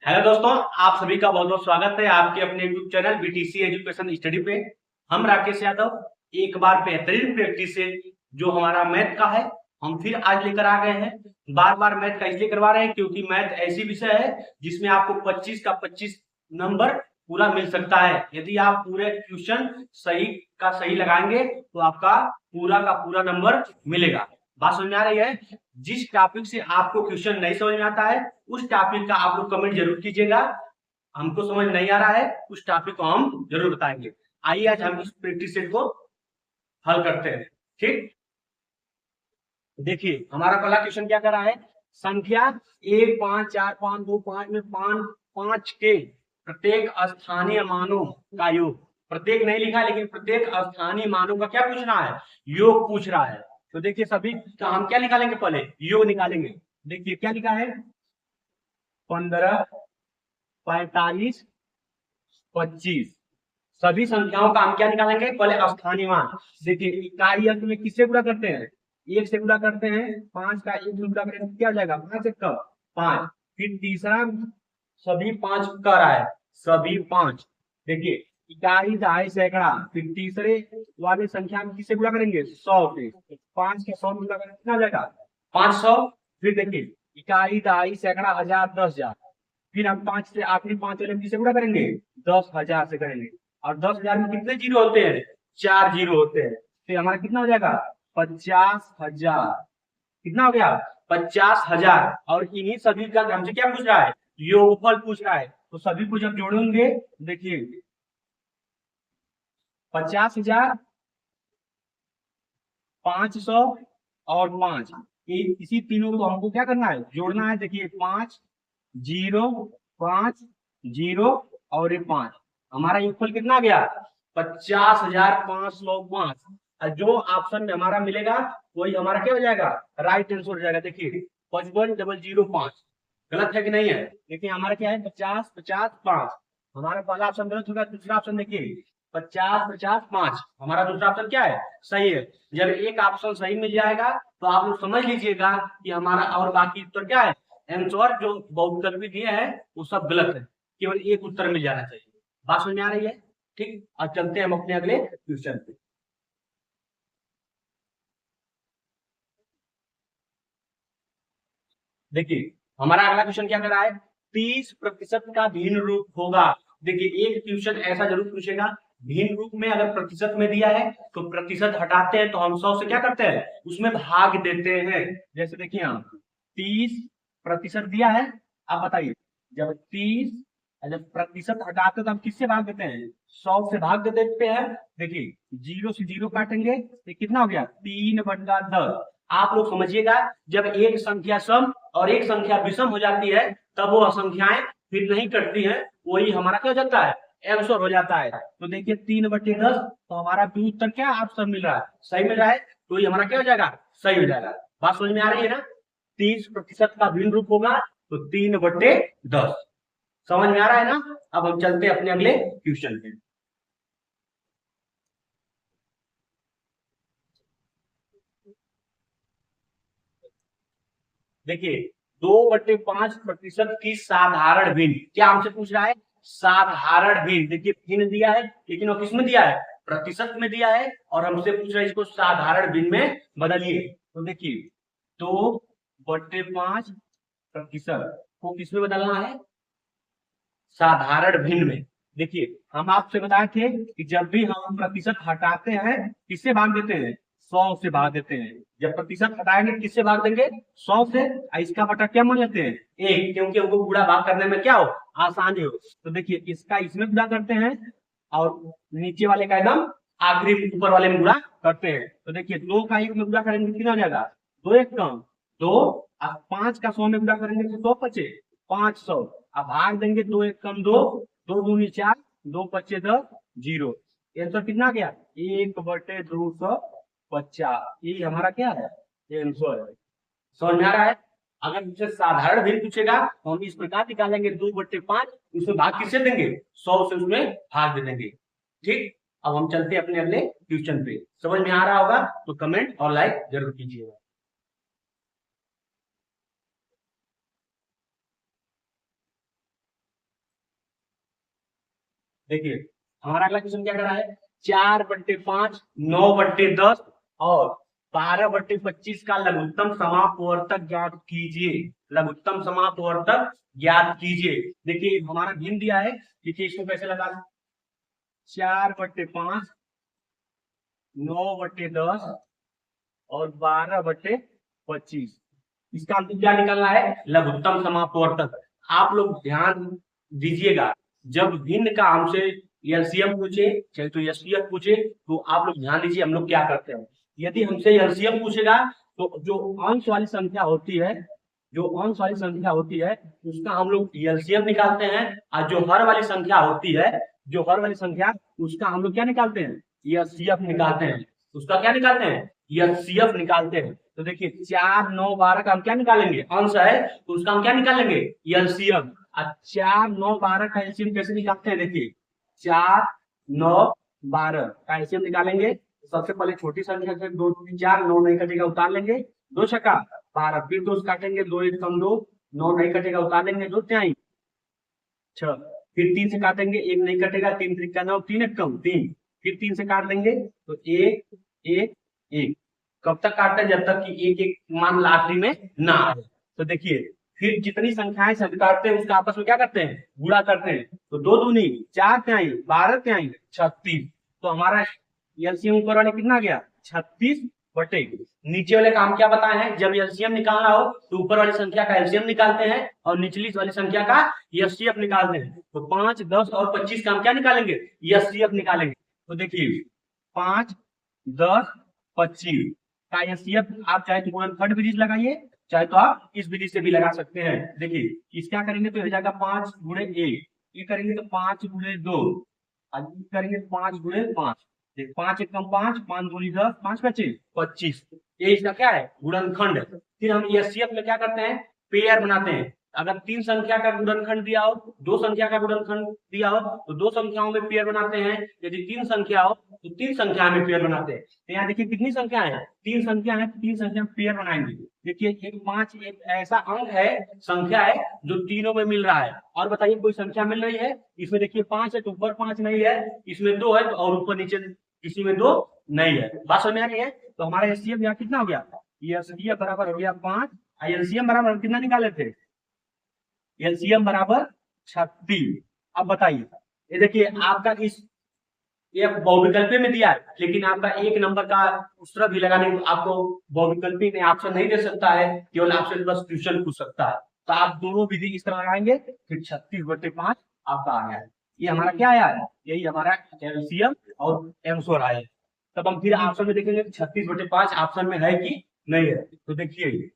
Hello दोस्तों, आप सभी का बहुत बहुत स्वागत है आपके अपने YouTube channel BTC education study पे। हम राकेश यादव एक बार बेहतरीन प्रैक्टिस से जो हमारा मैथ का है हम फिर आज लेकर आ गए हैं। बार बार मैथ का इसलिए करवा रहे हैं क्योंकि मैथ ऐसी विषय है जिसमें आपको 25 का 25 नंबर पूरा मिल सकता है। यदि आप पूरे क्वेश्चन सही का सही लगाएंगे तो आपका पूरा का पूरा नंबर मिलेगा। बात समझ में आ रही है? जिस टॉपिक से आपको क्वेश्चन नहीं समझ में आता है उस टॉपिक का आप लोग कमेंट जरूर कीजिएगा। हमको समझ नहीं आ रहा है उस टॉपिक को हम जरूर बताएंगे। आइए आज हम इस प्रैक्टिस सेट को हल करते हैं। ठीक, देखिए हमारा पहला क्वेश्चन क्या कर रहा है। संख्या 1 5 4 5 2 5 में 5 के प्रत्येक स्थानीय मानों का योग, प्रत्येक नहीं लिखा लेकिन प्रत्येक स्थानीय मानों का क्या पूछ रहा है, योग पूछ रहा है। तो देखिए सभी का हम क्या निकालेंगे, पहले योग निकालेंगे। देखिए क्या लिखा है, 15 45 25। सभी संख्याओं का हम क्या निकालेंगे, पहले स्थानीय मान। देखिए इकाई अंक में किससे गुणा करते हैं, एक से गुणा करते हैं। 5 का 1 से गुणा करेंगे क्या हो जाएगा, 5 एक 5। फिर तीसरा सभी 5 कर रहा है, सभी 5। देखिए इकाई दहाई सैकड़ा, फिर तीसरे वाले संख्या में किससे गुणा करेंगे, 100 से। 5 के 100 गुणा करेंगे कितना हो जाएगा, 500। फिर देखिए इकाई दहाई सैकड़ा हजार 10,000। फिर हम 5 से आखिरी 5 वाले किससे गुणा करेंगे, 10,000 से करेंगे। और 10,000 में कितने जीरो होते हैं, 4 जीरो होते हैं। तो हमारा कितना हो जाएगा, 50,000। कितना हो गया, 50,000। और इन्हीं सभी का हमसे क्या पूछ रहा है, योगफल पूछ रहा है। तो सभी को जब जोड़ेंगे, देखिए 50,000 500 और 5, इसी तीनों को हमको क्या करना है, जोड़ना है। देखिए 5 0 5 0 और ये 5, हमारा योगफल कितना गया, 50,505। और जो ऑप्शन में हमारा मिलेगा वही हमारा क्या हो जाएगा, राइट आंसर हो जाएगा। देखिए 55,005 गलत है कि नहीं है। देखिए हमारा क्या है, 50 50 5। हमारा पहला ऑप्शन गलत होगा, दूसरा ऑप्शन देखिए 50 50 5, हमारा दूसरा ऑप्शन क्या है, सही है। जब एक ऑप्शन सही मिल जाएगा तो आप लोग समझ लीजिएगा कि हमारा और बाकी उत्तर क्या है, आंसर जो बहुत उत्तर भी दिए हैं वो सब गलत है, केवल एक उत्तर मिल जाना चाहिए। बात समझ में आ रही है? ठीक, अब चलते हैं हम अपने अगले क्वेश्चन पे। देखिए हमारा अगला क्वेश्चन क्या कर रहा है, 30% का भिन्न रूप होगा। देखिए एक क्वेश्चन ऐसा जरूर पूछेगा, भिन्न रूप में अगर प्रतिशत में दिया है तो प्रतिशत हटाते हैं तो हम 100 से क्या करते हैं, उसमें भाग देते हैं। जैसे देखिए यहाँ 30% दिया है, आप बताइए जब 30 जब प्रतिशत हटाते हैं तो हम किससे भाग देते हैं, 100 से भाग दे देते हैं। देखिए जीरो से जीरो काटेंगे तो कितना हो गया, 3/10। आप लोग समझिएगा, जब एक संख्या सम और एक संख्या विषम हो जाती है तब वो संख्याएं फिर नहीं कटती है, वही हमारा क्या हो जाता है, आंसर हो जाता है। तो देखिए 3/10, तो हमारा भी उत्तर क्या ऑप्शन मिल रहा है, सही मिल रहा है। तो ये हमारा क्या हो जाएगा, सही हो जाएगा। बात समझ में आ रही है ना, 30% का भिन्न रूप होगा तो 3/10। समझ में आ रहा है ना। अब हम चलते हैं अपने अगले क्वेश्चन पे। देखिए 2/5% की साधारण भिन्न, क्या हमसे पूछ रहा है, साधारण भिन्न। देखिए भिन्न दिया है लेकिन वो किस में दिया है, प्रतिशत में दिया है, और हमसे पूछ रहा है इसको साधारण भिन्न में बदलिए। तो देखिए 2/5% को किस में बदलना है, साधारण भिन्न में। देखिए हम आपसे बताए थे कि जब भी हम प्रतिशत हटाते हैं किससे भाग देते हैं, 100 से भाग देते हैं। जब प्रतिशत हटाएंगे किससे भाग देंगे, 100 से। इसका बटा क्या मान लेते हैं, एक, क्योंकि हमको गुणा भाग करने में क्या हो, आसानी हो। तो देखिए इसका इसमें गुणा करते हैं और नीचे वाले का एकदम आखिरी ऊपर वाले में गुणा करते हैं। तो देखिए 2 का 1 में गुणा करेंगे कितना हो जाएगा, 2 1 कम 2। अब 5 का 100 में गुणा करेंगे तो 100 बचे 500। अब भाग देंगे 2 1 कम 2, 2 दूनी 4, 2 पच्चे 10, 0। आंसर कितना गया, 1/250। ये हमारा क्या है, आंसर है। समझ में आ रहा है। अगर मुझसे साधारण भिन्न पूछेगा तो हम इस प्रकार निकालेंगे, 2/5, उसमें भाग किससे देंगे, 100 से उसमें भाग दे देंगे। ठीक, अब हम चलते हैं अपने अगले क्वेश्चन पे। समझ में आ रहा होगा तो कमेंट और लाइक जरूर कीजिएगा। देखिए हमारा अगला क्वेश्चन क्या कर रहा है, 4/5, 9/10 और 12/25 का लघुत्तम समापवर्तक ज्ञात कीजिए। लघुत्तम समापवर्तक ज्ञात कीजिए। देखिए हमारा भिन्न दिया है, देखिए इसको कैसे लगा, 4/5, 9/10 और 12/25, इसका हमको क्या निकालना है, लघुत्तम समापवर्तक। आप लोग ध्यान दीजिएगा, जब भिन्न का हमसे एलसीएम पूछे चाहे तो एचसीएफ पूछे तो आप लोग ध्यान दीजिए हम लोग क्या करते हैं। यदि हमसे एलसीएम पूछेगा तो जो अंश वाली संख्या होती है, जो अंश वाली संख्या होती है उसका हम लोग एलसीएम निकालते हैं, और जो हर वाली संख्या होती है, जो हर वाली संख्या उसका हम लोग क्या निकालते हैं, एचसीएफ निकालते हैं। उसका क्या निकालते हैं, एचसीएफ निकालते हैं। तो देखिए 4, 9, 12 का हम क्या निकालेंगे, अंश है तो उसका हम क्या निकालेंगे, एलसीएम। 4, 9, 12 का एलसीएम कैसे निकालते हैं, देखिए 4, 9, 12 का एलसीएम निकालेंगे। सबसे पहले छोटी संख्या से 2, 3, 4, 9 नहीं कटेगा उतार लेंगे, 2 छक्का 12, फिर 2 काटेंगे, 2 1 कम 2, 9 नहीं कटेगा उतार लेंगे, 2 तिहाई 6, फिर 3 से काटेंगे, 1 नहीं कटेगा, 3 त्रिका 9, 3 1 कम 3, फिर 3 से काट लेंगे तो 1 1 1। कब तक काटते हैं, जब तक कि 1 1 मान आखिरी में ना आए। तो देखिए फिर जितनी संख्याएं सब काटते हैं उसका आपस में क्या करते हैं, गुणा करते हैं। तो 2 दूनी 4 तिहाई 12 तिहाई 36। तो हमारा एलसीएम ऊपर वाले कितना गया, 36 बटे नीचे वाले का हम क्या बताए हैं, जब एलसीएम निकालना हो तो ऊपर वाली संख्या का एलसीएम निकालते हैं और निचली वाली संख्या का एचसीएफ निकालते हैं। तो 5, 10 और 25 का हम क्या निकालेंगे, एचसीएफ निकालेंगे। तो देखिए 5, 10, 25 का एचसीएफ आप चाहे तो गुणनखंड विधि से लगाइए, चाहे तो आप इस विधि से भी लगा सकते हैं। देखिए इस क्या करेंगे तो हो जाएगा 5 गुणे 1, ये करेंगे तो 5 गुणे 2, करेंगे 5 गुणे 5, 5 1 कम 5, 5 दूनी 10, 5 5 25। ये इसका क्या है, गुणनखंड है। फिर हम एचसीएफ में क्या करते हैं, पेयर बनाते हैं। अगर 3 संख्या का गुणनखंड दिया हो, 2 संख्या का गुणनखंड दिया हो तो 2 संख्याओं में पेयर बनाते हैं। यदि 3 संख्या हो तो 3 संख्या में पेयर बनाते हैं। तो यहाँ देखिए कितनी संख्या है, 3 संख्या है, 3 संख्या में पेयर बनाएंगे। देखिए 1 5 एक ऐसा अंक है, संख्या है जो तीनों में मिल रहा है। और बताइए कोई संख्या मिल रही है, इसमें देखिए 5 है तो ऊपर 5 नहीं है, इसमें 2 है तो और ऊपर नीचे किसी में 2 नहीं है। बात समझ में आ रही है। तो हमारा एचसीएफ यहाँ कितना हो गया, ये एचसीएफ बराबर हो गया 5, एलसीएम बराबर कितना निकाले थे, एलसीएम बराबर 36। अब बताइए, ये देखिए आपका इस ये बहुविकल्पी में दिया है, लेकिन आपका एक नंबर का उत्तर भी लगाने को आपको बहुविकल्पी में ऑप्शन नहीं दे सकता है, केवल आपसे बस ट्यूशन पूछ सकता है। तो आप दोनों विधि इस तरह लगाएंगे, फिर 36/5 आपका आ गया है। ये हमारा क्या आया है, यही हमारा एलसीएम और एमसोर आया है। तब हम फिर ऑप्शन में देखेंगे 36/5 ऑप्शन में है कि नहीं है। तो देखिए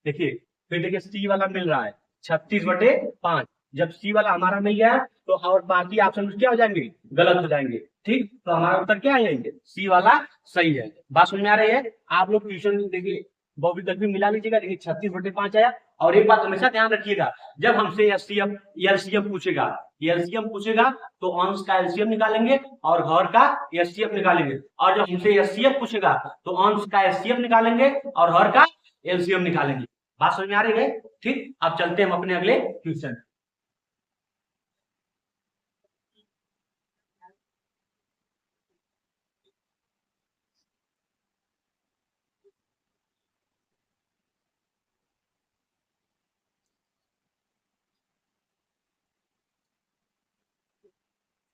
देखिए फिर देखिए सी वाला मिल रहा है 36/5। जब सी वाला हमारा मिल गया तो और बाकी ऑप्शन क्या हो जाएंगे, गलत हो जाएंगे। ठीक, तो हमारा उत्तर क्या आ जाएंगे, सी वाला सही है। बात समझ में आ रही है। आप लोग ट्यूशन देखिए बहुविकल्पी मिला लीजिएगा, देखिए 36/5 आया। और एक बात हमेशा ध्यान रखिएगा, जब हमसे एलसीएम पूछेगा, एलसीएम पूछेगा तो अंश का एलसीएम निकालेंगे और हर का एचसीएफ निकालेंगे। और जब हमसे एचसीएफ पूछेगा तो अंश का एचसीएफ निकालेंगे और हर का एलसीएम निकालेंगे। बात समझ में आ रही है। ठीक, अब चलते हैं हम अपने अगले क्वेश्चन।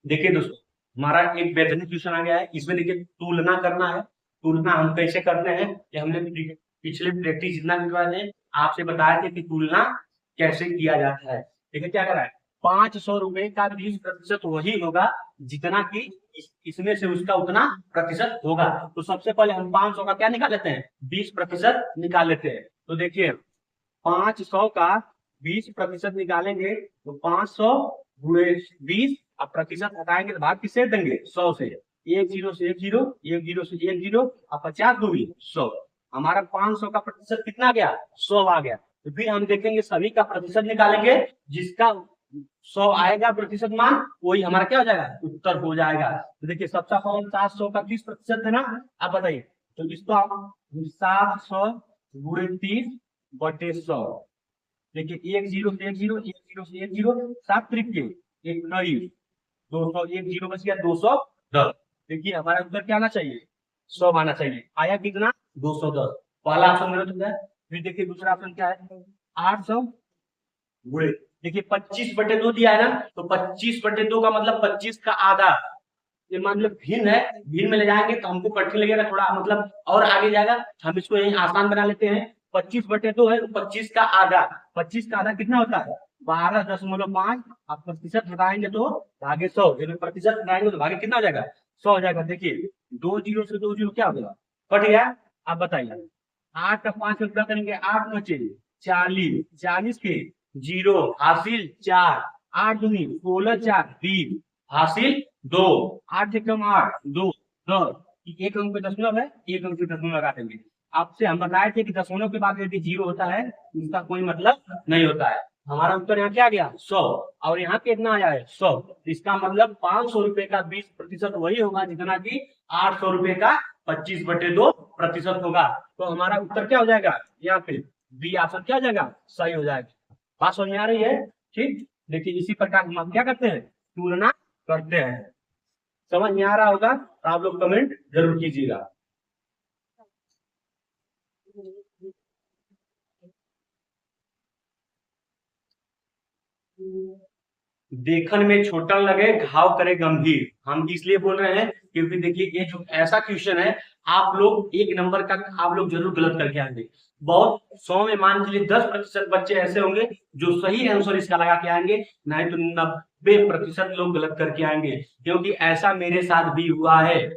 देखिए दोस्तों, हमारा एक वैधानिक क्वेश्चन आ गया है। इसमें देखिए तुलना करना है। तुलना हम कैसे करते हैं, ये हमने पिछले प्रैक्टिस जितना भी करवाए थे आपसे बताया थे कि तुलना कैसे किया जाता है। देखिए क्या कर रहा है, 500 रुपए का 20% वही होगा जितना कि इसमें से उसका उतना प्रतिशत होगा। तो सबसे पहले हम 500 का क्या निकाल लेते हैं, 20% निकाल लेते हैं। तो देखिए 500 का 20% निकालेंगे तो 500 गुणे 20, अब प्रतिशत हटाएंगे तो भाग किससे देंगे, 100 से। 1 0 से 1 0, 1 0 से 1 0, अब 50 दूनी 100। हमारा 500 का प्रतिशत कितना गया, 100 आ गया। तो फिर हम देखेंगे सभी का प्रतिशत निकालेंगे, जिसका 100 आएगा प्रतिशत मान वही हमारा क्या हो जाएगा, उत्तर हो जाएगा। तो देखिए सबका फॉर्म 700 का 30% है ना। अब बताइए, तो इसको आप 700 गुणे 30/100 देखिए 1 0 से 1 0, 1 0 से 1 0, 7 त्रिके 21, 200, 1 0 बच गया 210। देखिए हमारा उत्तर क्या आना चाहिए, 100 आना चाहिए। आया कितना, 210। पहला ऑप्शन गलत हो गया। फिर देखिए दूसरा ऑप्शन क्या है, 800 गुणे, देखिए 25/2 दिया है ना, तो 25/2 का मतलब 25 का आधा। ये मान लो भिन्न है, भिन्न में ले जाएंगे तो हमको कठिन लगेगा थोड़ा, मतलब और आगे जाएगा। हम इसको यही आसान बना लेते हैं। 25/2 है तो 25 का आधा, 25 का आधा कितना होता है, 12.5। आप प्रतिशत हटाएंगे तो भागे 100, यदि प्रतिशत हटाएंगे तो भागे कितना हो जाएगा, 100 हो जाएगा। देखिए 2 0 से 2 0 क्या हो गया, कट गया। आप बताइए 8 का 5 रुपया करेंगे, 8 बचे 40, 40 के 0 हासिल 4, 8 दूनी 16, 4 20 हासिल 2, 8 से कम 8 2 10। एक अंक पे दशमलव है, एक अंक पे दशमलव लगा देंगे। आपसे हम बताए थे कि दशमलव के बाद यदि 0 होता है उसका कोई मतलब नहीं होता है। हमारा उत्तर यहाँ क्या आ गया, 100, और यहाँ कितना आया है, 100। इसका मतलब 500 रुपए का 20% वही होगा जितना कि 800 रुपए का 25/2% होगा। तो हमारा उत्तर क्या हो जाएगा, यहाँ पे बी ऑप्शन क्या हो जाएगा, सही हो जाएगा। बात समझ में आ रही है, ठीक। देखिए इसी प्रकार हम क्या करते हैं, तुलना करते हैं। समझ में आ रहा होगा तो आप लोग कमेंट जरूर कीजिएगा। देखन में छोटा लगे घाव करे गंभीर, हम इसलिए बोल रहे हैं क्योंकि देखिए ये जो ऐसा क्वेश्चन है, आप लोग 1 नंबर का आप लोग जरूर गलत करके आएंगे। बहुत 100 में मान लीजिए 10% बच्चे ऐसे होंगे जो सही आंसर इसका लगा के आएंगे, नहीं तो 90% लोग गलत करके आएंगे। क्योंकि ऐसा मेरे साथ भी हुआ है,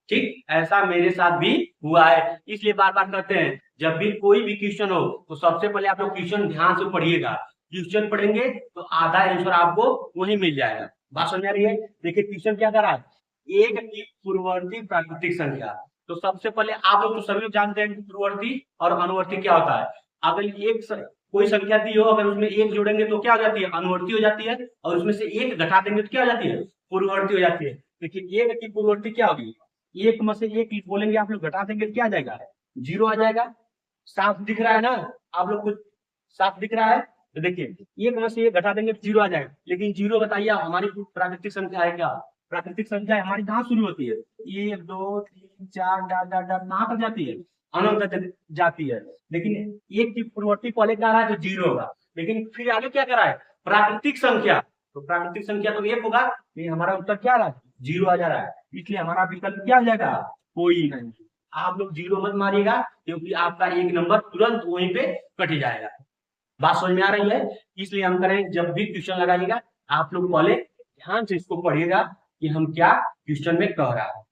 ठीक, ऐसा मेरे साथ भी हुआ है। इसलिए बार बार कहते हैं जब भी कोई भी क्वेश्चन हो तो सबसे पहले आप लोग क्वेश्चन ध्यान से पढ़िएगा। क्वेश्चन पढ़ेंगे तो आधा आंसर आपको वही मिल जाएगा। बात समझ आ रही है। देखिए क्वेश्चन क्या कर रहा है, एक की पूर्ववर्ती प्राकृतिक संख्या। तो सबसे पहले आप लोग तो सभी लोग जानते हैं कि पूर्ववर्ती और अनुवर्ती क्या होता है। अगर एक कोई संख्या दी हो, अगर उसमें एक जोड़ेंगे तो क्या हो जाती है, अनुवर्ती हो जाती है, और उसमें से एक घटा देंगे तो क्या हो जाती है, पूर्ववर्ती हो जाती है। देखिए एक की पूर्ववर्ती क्या होगी, एक में से एक बोलेंगे आप लोग घटा देंगे तो क्या आ जाएगा, 0 आ जाएगा। साफ दिख रहा है ना, आप लोग को साफ दिख रहा है। तो देखिए एक में से एक घटा देंगे तो 0 आ जाएगा। लेकिन 0 बताइए हमारी प्राकृतिक संख्या है क्या, प्राकृतिक संख्या हमारी कहाँ शुरू होती है, 1 2 3 4 डॉट डॉट डॉट कहाँ तक जाती है, अनंत तक जाती है। लेकिन एक की पूर्ववर्ती पहले क्या रहा है तो 0 होगा, लेकिन फिर आगे क्या करा है, प्राकृतिक संख्या। तो प्राकृतिक संख्या तो 1 होगा, ये हमारा उत्तर क्या आ रहा है, 0 आ जा रहा है। इसलिए हमारा विकल्प क्या हो जाएगा, कोई नहीं। आप लोग 0 मत मारिएगा क्योंकि आपका 1 नंबर तुरंत वहीं पे कट जाएगा। बात समझ में आ रही है। इसलिए हम करें जब भी क्वेश्चन लगाइएगा आप लोग पहले ध्यान से इसको पढ़िएगा कि हम क्या क्वेश्चन में कह रहा है,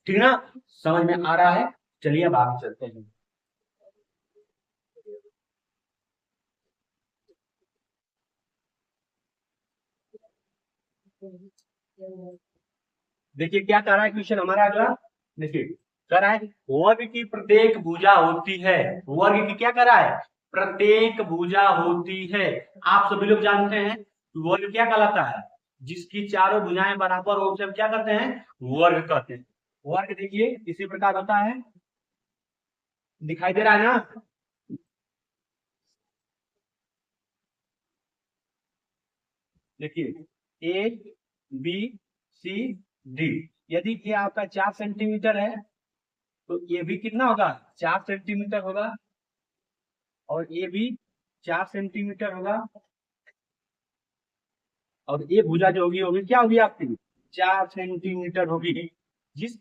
ठीक ना, समझ में आ रहा है। चलिए अब आगे चलते हैं। देखिए क्या कह रहा है क्वेश्चन हमारा अगला। देखिए कह रहा है वर्ग की प्रत्येक भुजा होती है, वर्ग की क्या कह रहा है, प्रत्येक भुजा होती है। आप सभी लोग जानते हैं वर्ग क्या कहलाता है, जिसकी चारों भुजाएं बराबर हो उसे हम क्या कहते हैं, वर्ग कहते हैं। वर्ग देखिए इसी प्रकार होता है, दिखाई दे रहा है ना। देखिए ए बी सी डी, यदि ये आपका 4 सेंटीमीटर है तो ये भी कितना होगा, 4 सेंटीमीटर होगा, और ये भी 4 सेंटीमीटर होगा, और ये भुजा जो होगी वो भी क्या होगी आपकी, 4 सेंटीमीटर होगी। जिस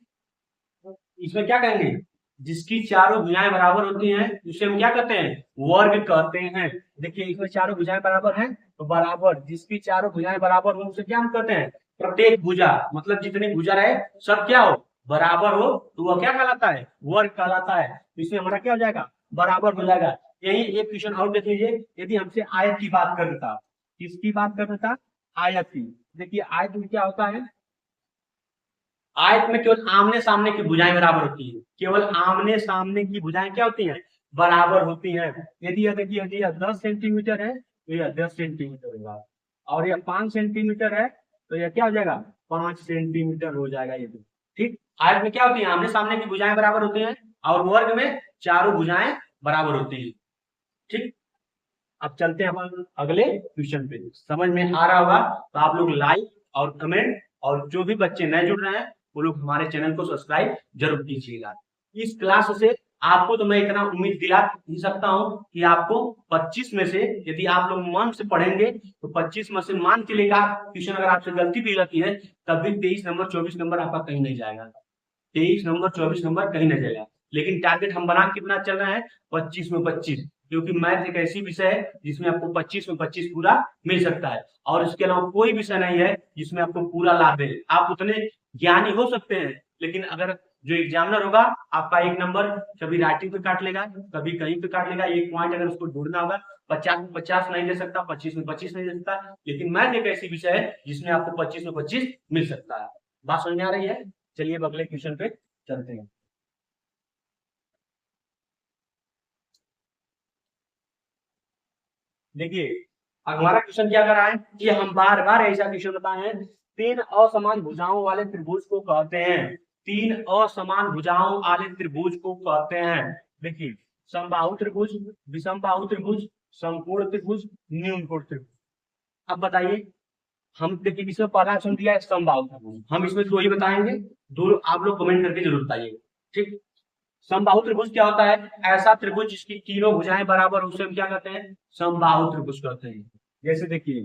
इसमें क्या कहेंगे, जिसकी चारों भुजाएं बराबर होती हैं उसे हम क्या कहते हैं, वर्ग कहते हैं। देखिए इसमें चारों भुजाएं बराबर हैं तो बराबर, जिसकी चारों भुजाएं बराबर हो उसे क्या हम कहते हैं, प्रत्येक भुजा, मतलब जितनी भुजा रहे सब क्या हो, बराबर हो, तो वह क्या कहलाता है, वर्ग कहलाता है। तो इसमें हमारा क्या हो जाएगा, बराबर हो जाएगा। यही एक क्वेश्चन और देख लीजिए, यदि हमसे आयत की बात कर देता, किसकी बात कर देता, आयत की। देखिए आयत में क्या होता है, आयत में केवल आमने सामने की भुजाएं बराबर होती है, केवल आमने सामने की भुजाएं क्या होती हैं, बराबर होती हैं। यदि यह देखिए यदि यह 10 सेंटीमीटर है तो यह 10 सेंटीमीटर होगा, और यह 5 सेंटीमीटर है तो यह क्या हो जाएगा, 5 सेंटीमीटर हो जाएगा ये तो। ठीक, आयत में क्या होती है, आमने सामने की भुजाएं बराबर होती हैं, और वर्ग में चारों भुजाएं बराबर होती है। ठीक, अब चलते हैं अपन अगले क्वेश्चन पे। समझ में आ रहा होगा तो आप लोग लाइक और कमेंट, और जो भी बच्चे नए जुड़ रहे हैं वो लोग हमारे चैनल को सब्सक्राइब जरूर कीजिएगा। इस क्लास से आपको तो मैं इतना उम्मीद दिला ही सकता हूं कि आपको 25 में से, यदि आप लोग मन से पढ़ेंगे तो 25 में से मान के लेकर क्वेश्चन अगर आपसे गलती भी रहती है तब भी 23 नंबर 24 नंबर आपका कहीं नहीं जाएगा। 23 नंबर 24 नंबर कहीं नहीं जाएगा। लेकिन टारगेट हम बना कितना चल रहे हैं, 25 में 25, क्योंकि मैथ एक ऐसी विषय है जिसमें आपको 25 में 25 पूरा मिल सकता है, और इसके अलावा कोई विषय नहीं है जिसमें आपको पूरा लाभ दे। आप उतने ज्ञानी हो सकते हैं, लेकिन अगर जो एग्जामिनर होगा आपका एक नंबर कभी राइटिंग पे काट लेगा, कभी कहीं पे काट लेगा, एक पॉइंट अगर उसको ढूंढना होगा 50 में 50 नहीं दे सकता, 25 में 25 नहीं दे सकता। लेकिन मैथ एक ऐसी विषय है जिसमें आपको 25 में 25 मिल सकता है। बात समझ में आ रही है? चलिए अब अगले क्वेश्चन पे चलते हैं। देखिए अब हमारा क्वेश्चन क्या कर रहा है कि हम बार बार ऐसा क्वेश्चन बताए हैं, तीन असमान भुजाओं वाले त्रिभुज को कहते हैं, तीन असमान भुजाओं वाले त्रिभुज को कहते हैं। देखिए समबाहु त्रिभुज, विषमबाहु त्रिभुज, समकोण त्रिभुज, न्यून कोण त्रिभुज। अब बताइए, हम देखिए इसमें पहला ऑप्शन दिया है समबाहु त्रिभुज, हम इसमें दो ही बताएंगे, दो आप लोग कमेंट करके जरूर बताइए। ठीक, समबाहु त्रिभुज क्या होता है? ऐसा त्रिभुज जिसकी तीनों भुजाएं बराबर हो, उसे हम क्या कहते हैं? समबाहु त्रिभुज कहते हैं। जैसे देखिए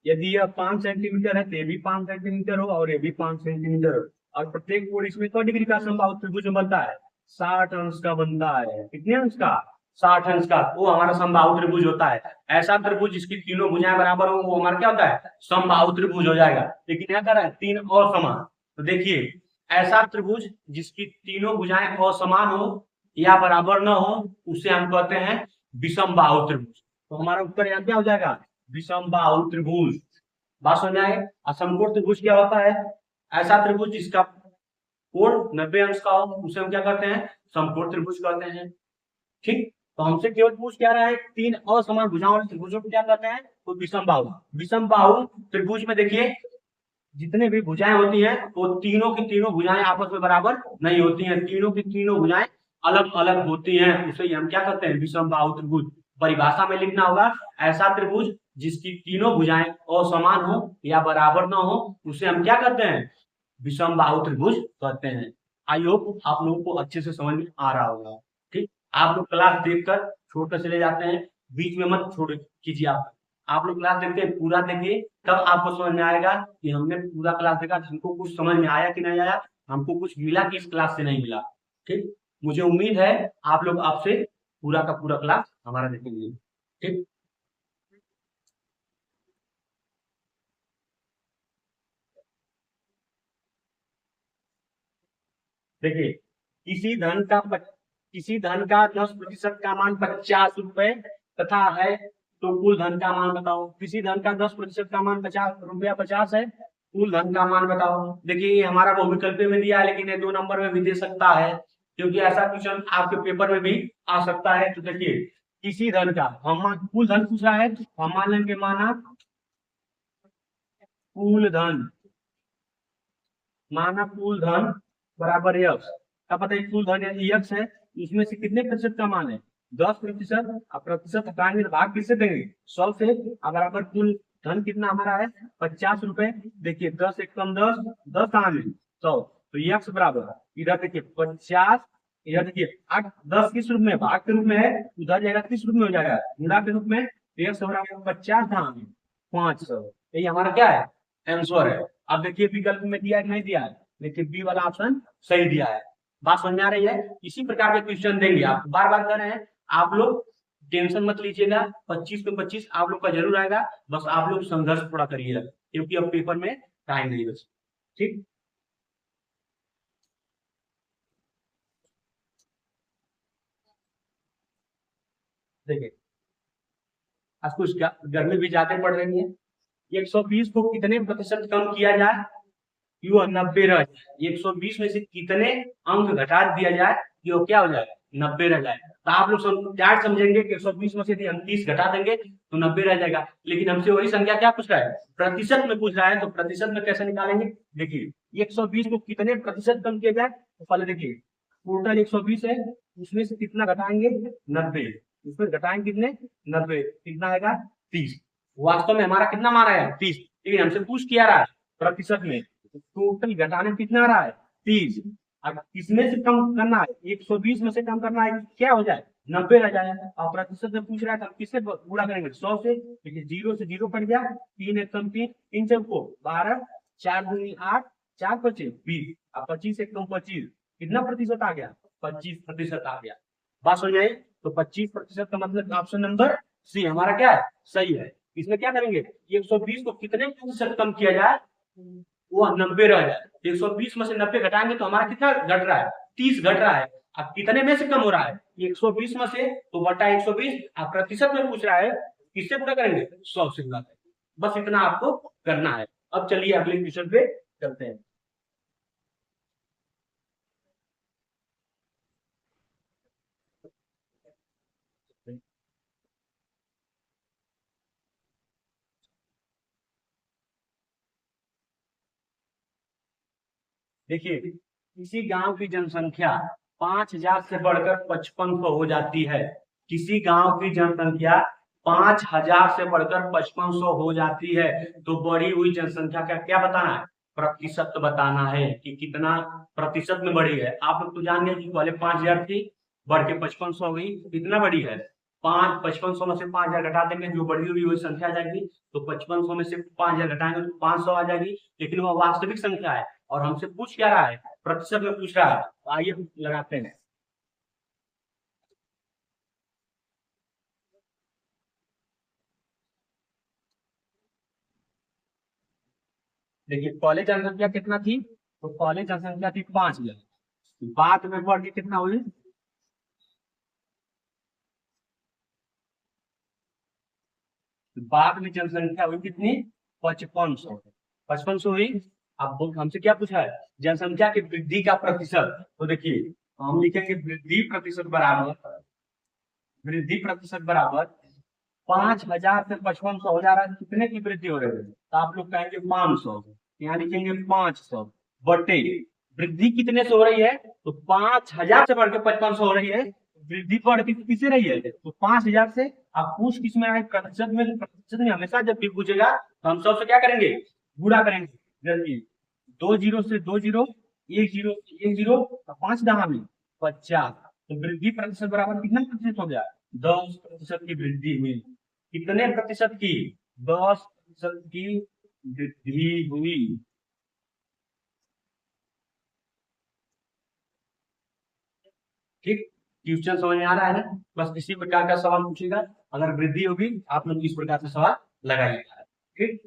यदि यह 5 सेंटीमीटर है तो ये भी 5 सेंटीमीटर हो और ये भी 5 सेंटीमीटर हो, और प्रत्येक कोण इसमें 100 डिग्री का समबाहु त्रिभुज बनता है, 60 अंश का बनता है। कितने अंश का? 60 अंश का, वो हमारा समबाहु त्रिभुज होता है। ऐसा त्रिभुज जिसकी तीनों भुजाएं बराबर हो वो हमारा क्या होता है? समबाहु त्रिभुज हो जाएगा। लेकिन क्या कर रहा है? तीन असमान। तो देखिए ऐसा त्रिभुज जिसकी तीनों भुजाएं असमान हो या बराबर न हो उसे हम कहते हैं विषमबाहु त्रिभुज। तो हमारा उत्तर यहाँ क्या हो जाएगा? विषमबाहु त्रिभुज। बात समझ आए? असमकोण त्रिभुज क्या होता है? ऐसा त्रिभुज जिसका कोण 90 अंश का हो उसे हम क्या कहते हैं? समकोण त्रिभुज कहते हैं। ठीक, तो हमसे केवल पूछ क्या रहा है, तीन असमान भुजाओं वाले त्रिभुजों को क्या कहते हैं? तो विषमबाहु। विषमबाहु त्रिभुज में देखिए जितने भी भुजाएं होती हैं वो तीनों की तीनों भुजाएं आपस में बराबर नहीं होती हैं, तीनों की तीनों भुजाएं अलग अलग होती हैं, उसे हम क्या कहते हैं? विषमबाहु त्रिभुज। परिभाषा में लिखना होगा, ऐसा त्रिभुज जिसकी तीनों भुजाएं असमान हो या बराबर ना हो उसे हम क्या कहते हैं? विषमबाहु त्रिभुज कहते हैं। आई होप आप लोगों को अच्छे से समझ में आ रहा होगा। ठीक, आप लोग क्लास देखकर छोड़कर चले जाते हैं, बीच में मत छोड़ कीजिए। आप लोग क्लास देखते हैं, पूरा देखिए, तब आपको समझ में आएगा कि हमने पूरा क्लास देखा, हमको कुछ समझ में आया कि नहीं आया, हमको कुछ मिला कि इस क्लास से नहीं मिला। ठीक, मुझे उम्मीद है आप लोग आपसे पूरा का पूरा क्लास हमारा देखेंगे। ठीक, देखिए किसी धन का 10% का मान 50 रुपए तथा है, तो कुल धन का मान बताओ। किसी धन का 10% का मान 50 है, कुल धन का मान बताओ। देखिए ये हमारा बहुविकल्प में दिया है, लेकिन ये 2 नंबर में भी दे सकता है, क्योंकि ऐसा क्वेश्चन आपके पेपर में भी आ सकता है। तो देखिए किसी धन का, हम कुल धन पूछ रहा है, हम मान लेंगे माना कुल धन, माना कुल धन बराबर यक्स। अब बताइए कुल धन यदि यक्स है, इसमें से कितने प्रतिशत का मान है? 10%। अब प्रतिशत हटाएंगे तो भाग किससे देंगे? 100 से। अब बराबर कुल धन कितना हमारा है? 50 रुपए। देखिए 10 एक कम 10, 10 कहाँ में? 100। तो यक्स बराबर इधर देखिए 50, इधर देखिए 8, 10 किस रूप में? भाग के रूप में है, उधर जाएगा किस रूप में हो जाएगा? गुणा के रूप में। यक्स बराबर 50 कहाँ में? 500। यही हमारा क्या है? आंसर है। अब देखिए विकल्प में दिया है कि नहीं दिया है? देखिए बी वाला ऑप्शन सही दिया है। बात समझ में आ रही है? इसी प्रकार के क्वेश्चन देंगे, आप बार बार कर रहे हैं, आप लोग टेंशन मत लीजिएगा, 25 पे 25 आप लोग का जरूर आएगा। बस आप लोग संघर्ष थोड़ा करिएगा, क्योंकि अब पेपर में टाइम नहीं बचा। ठीक, देखिए आज कुछ गर्मी भी ज्यादा पड़ रही है। 120 को कितने प्रतिशत कम किया जाए? क्यों 90 रह जाए। 120 में से कितने अंक घटा दिया जाए कि वो क्या हो जाए? 90 रह जाए। तो आप लोग क्या समझेंगे कि 120 में से यदि हम 30 घटा देंगे तो 90 रह जाएगा, लेकिन हमसे वही संख्या क्या पूछ रहा है? प्रतिशत में पूछ रहा है। तो प्रतिशत में कैसे निकालेंगे? देखिए 120 को कितने प्रतिशत कम किया जाए, तो पहले देखिए टोटल 120 है, उसमें से कितना घटाएंगे 90, उसमें घटाएंगे कितने 90, कितना आएगा 30। वास्तव में हमारा कितना मारा है 30, लेकिन हमसे पूछ किया रहा है प्रतिशत में, टोटल घटाने में कितना आ रहा है 30। अब किसमें से कम करना है 120 में से कम करना है, क्या हो जाए 90 रह जाए। और प्रतिशत में पूछ रहा है तो हम किससे गुणा करेंगे 100 से, देखिए 0 से 0 कट गया, 3 एक कम 3, इन सबको 12, 4 दूनी 8, 4 25 20, अब 25 एक कम 25, कितना प्रतिशत आ गया 25% आ गया। बात समझ आई। तो 25% का मतलब ऑप्शन नंबर सी हमारा क्या है सही है। इसमें क्या करेंगे 120 को कितने प्रतिशत कम किया जाए वो 90 रह जाए। 120 में से 90 घटाएंगे तो हमारा कितना घट रहा है 30 घट रहा है। अब कितने में से कम हो रहा है 120 में से, तो बटा 120। अब प्रतिशत में पूछ रहा है किससे गुणा करेंगे 100 से गुणा करेंगे। बस इतना आपको करना है। अब चलिए अगले क्वेश्चन पे चलते हैं। देखिए किसी गांव की जनसंख्या 5000 से बढ़कर 5500 हो जाती है। किसी गांव की जनसंख्या 5000 से बढ़कर 5500 हो जाती है, तो बढ़ी हुई जनसंख्या का क्या बताना है प्रतिशत बताना है कि कितना प्रतिशत में बढ़ी है। आप लोग तो जान गए कि पहले 5000 थी, बढ़ के 5500 हो गई, कितना बढ़ी है 5500 में से 5000 घटा देंगे जो बढ़ी हुई वही संख्या आ जाएगी। तो 5500 में से 5000 घटाएंगे तो 500 आ जाएगी, लेकिन वह वास्तविक संख्या है और हमसे पूछ क्या रहा है प्रतिशत में पूछ रहा है। तो आइए लगाते हैं। देखिए पहले जनसंख्या कितना थी, तो पहले जनसंख्या थी 5000, बाद में बढ़ के कितना हुई, बाद में जनसंख्या हुई कितनी 5500, 5500 हुई। अब हमसे क्या पूछा है जनसंख्या की वृद्धि का प्रतिशत। तो देखिए हम लिखेंगे वृद्धि प्रतिशत बराबर, वृद्धि प्रतिशत बराबर 5000 से 5500 हो जा रहा है, कितने की वृद्धि हो रही है तो आप लोग कहेंगे 500, यहाँ लिखेंगे 500 बटे वृद्धि कितने से हो रही है, तो 5000 से बढ़ के 5500 हो रही है, वृद्धि बढ़ के किससे रही है तो 5000 से। आप पूछ किस में आए प्रतिशत में, प्रतिशत में हमेशा जब भी पूछेगा तो हम सबसे क्या करेंगे गुणा करेंगे। जल्दी 2 जीरो से 2 जीरो, 1 जीरो से 1 जीरो, तो 5 दहा में 50, तो वृद्धि प्रतिशत बराबर कितना प्रतिशत हो गया 10% की वृद्धि हुई। कितने प्रतिशत की 10% की वृद्धि हुई। ठीक, क्वेश्चन समझ में आ रहा है ना। बस इसी प्रकार का सवाल पूछेगा, अगर वृद्धि होगी आप लोग इस प्रकार से सवाल लगाइएगा। ठीक,